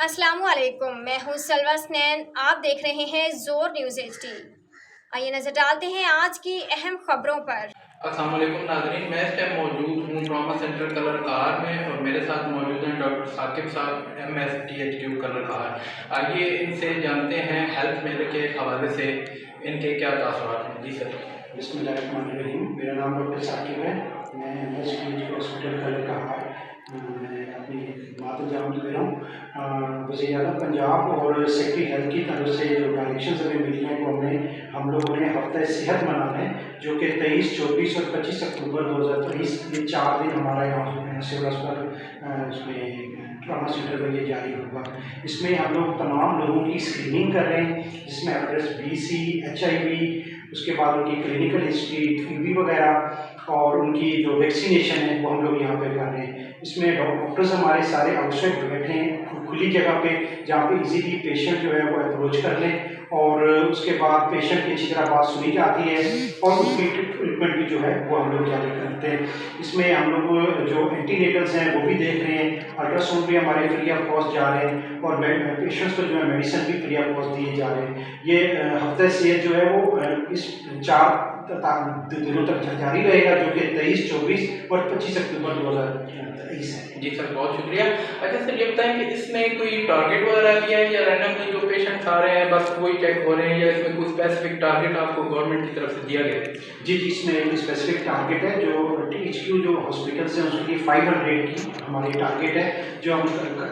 السلام علیکم، میں ہوں سلوہ سنین، آپ دیکھ رہے ہیں زور نیوز ایچ ڈی۔ آئیے نظر ڈالتے ہیں آج کی اہم خبروں پر۔ السلام علیکم ناظرین، میں اس ٹائم موجود ہوں ٹراما سینٹر کلر کار میں اور میرے ساتھ موجود ہیں ڈاکٹر ثاقب صاحب MSTHQ کلر کار۔ آئیے ان سے جانتے ہیں ہیلتھ میلے کے حوالے سے ان کے کیا تاثرات ہیں۔ جی سر۔ بسم اللہ الرحمن الرحیم، میرا نام ڈاکٹر ثاقب ہے، میں MSTHQ ہاسپٹل کلر کار میں اپنی خدمات انجام دے رہا ہوں۔ وزیر اعلیٰ پنجاب اور سیکٹری ہیلتھ کی طرف سے جو ڈائریکشنز ہمیں ملی ہیں وہ ہم لوگوں نے ہفتہ صحت منانا ہے، جو کہ 23، 24 اور 25 اکتوبر 2023 یہ 4 دن ہمارا یہاں سول ہسپتال اس میں ٹراما سینٹر میں یہ جاری ہوگا۔ اس میں ہم لوگ تمام لوگوں کی اسکریننگ کر رہے ہیں، جس میں ایڈریس BC HIV، اس کے بعد ان کی کلینکل ہسٹری TB وغیرہ اور ان کی جو ویکسینیشن ہے وہ ہم لوگ یہاں پہ کر رہے ہیں۔ اس میں ڈاکٹرز ہمارے سارے آؤٹ سائڈ بیٹھے ہیں کھلی جگہ پہ، جہاں پہ ایزیلی پیشنٹ جو ہے وہ اپروچ کر لیں، اور اس کے بعد پیشنٹ کی اچھی طرح بات سنی جاتی ہے اور اس کی ٹریٹمنٹ بھی جو ہے وہ ہم لوگ جاری کرتے ہیں۔ اس میں ہم لوگ جو اینٹی نیٹلز ہیں وہ بھی دیکھ رہے ہیں، الٹرا ساؤنڈ بھی ہمارے فری آف کاسٹ جا رہے ہیں، اور پیشنٹس کو جو ہے میڈیسن بھی فری آف کاسٹ دیے جا رہے ہیں۔ یہ ہفتہ صحت جو ہے وہ اس 4 دنوں تک جاری رہے گا، جو کہ 23، 24 اور 25 اکتوبر 2023 ہے۔ جی سر، بہت شکریہ۔ اچھا سر، یہ بتائیں کہ اس میں کوئی ٹارگیٹ وغیرہ دیا ہے یا رینڈملی جو پیشنٹس آ رہے ہیں بس وہی چیک ہو رہے ہیں، یا اس میں کوئی اسپیسیفک ٹارگیٹ آپ کو گورنمنٹ کی طرف سے دیا گیا ہے؟ جی، اس میں ایک اسپیسیفک ٹارگیٹ ہے، جو THQ جو ہاسپٹلس ہیں اس کی 500 کی ہماری ٹارگیٹ ہے، جو ہم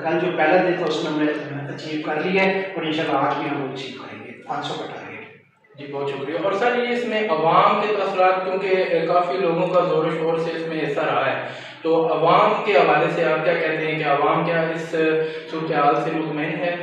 کل جو پہلا دن تھا اس میں ہم نے اچیو کر لی ہے، اور انشاءاللہ آج بھی ہم اچیو کریں گے 500 کا ٹارگیٹ۔ جی بہت شکریہ۔ اور سر یہ اس میں عوام کے تاثرات، کیونکہ کافی لوگوں کا زور و شور سے اس میں حصہ رہا ہے، تو عوام کے حوالے سے آپ کیا کہتے ہیں کہ عوام کیا اس صورتحال سے مطمئن ہے؟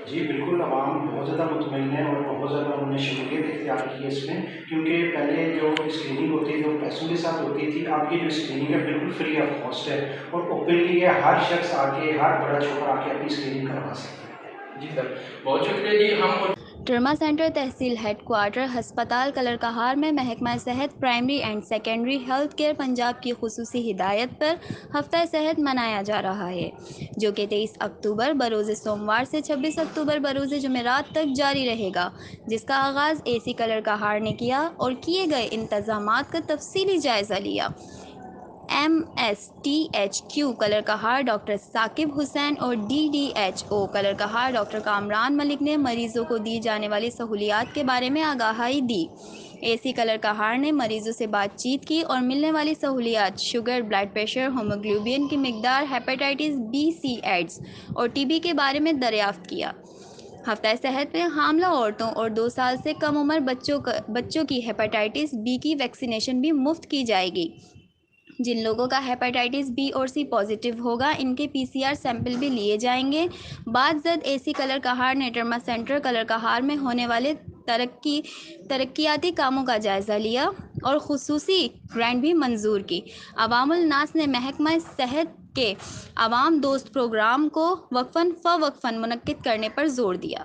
جی بالکل، عوام بہت زیادہ مطمئن ہے اور بہت زیادہ انہوں نے شمولیت اختیار کی ہے اس میں، کیونکہ پہلے جو اسکریننگ ہوتی تھی وہ پیسوں کے ساتھ ہوتی تھی، اب کی جو اسکریننگ ہے بالکل فری آف کاسٹ ہے، اور اوپنلی ہے، ہر شخص آ کے، ہر بڑا چھوٹا آ کے اپنی اسکریننگ کروا سکتا ہے۔ جی سر، بہت شکریہ۔ جی ہم ٹراما سینٹر تحصیل ہیڈ کوارٹر ہسپتال کلر کہار میں محکمہ صحت primary and secondary health care Punjab کی خصوصی ہدایت پر ہفتہ صحت منایا جا رہا ہے، جو کہ 23 اکتوبر بروز سوموار سے 26 اکتوبر بروز جمعرات تک جاری رہے گا، جس کا آغاز AC کلر کہار نے کیا اور کیے گئے انتظامات کا تفصیلی جائزہ لیا۔ MSTHQ کلر کہار ڈاکٹر ثاقب حسین اور DDHO کلر کہار ڈاکٹر کامران ملک نے مریضوں کو دی جانے والی سہولیات کے بارے میں آگاہی دی۔ AC کلر کہار نے مریضوں سے بات چیت کی اور ملنے والی سہولیات، شوگر، بلڈ پریشر، ہیموگلوبن کی مقدار، ہیپاٹائٹس B/C ایڈز اور TB کے بارے میں دریافت کیا۔ ہفتہ صحت میں حاملہ عورتوں اور 2 سال سے کم عمر بچوں کی ہیپاٹائٹس B کی ویکسینیشن بھی مفت کی جائے گی۔ جن لوگوں کا ہیپاٹائٹس B اور C پازیٹیو ہوگا، ان کے PCR سیمپل بھی لیے جائیں گے۔ بعد ازاں AC کلر کہار نے ٹراما سینٹر کلر کہار میں ہونے والے ترقیاتی کاموں کا جائزہ لیا اور خصوصی گرانٹ بھی منظور کی۔ عوام الناس نے محکمہ صحت کے عوام دوست پروگرام کو وقفاً فوقفاً منعقد کرنے پر زور دیا۔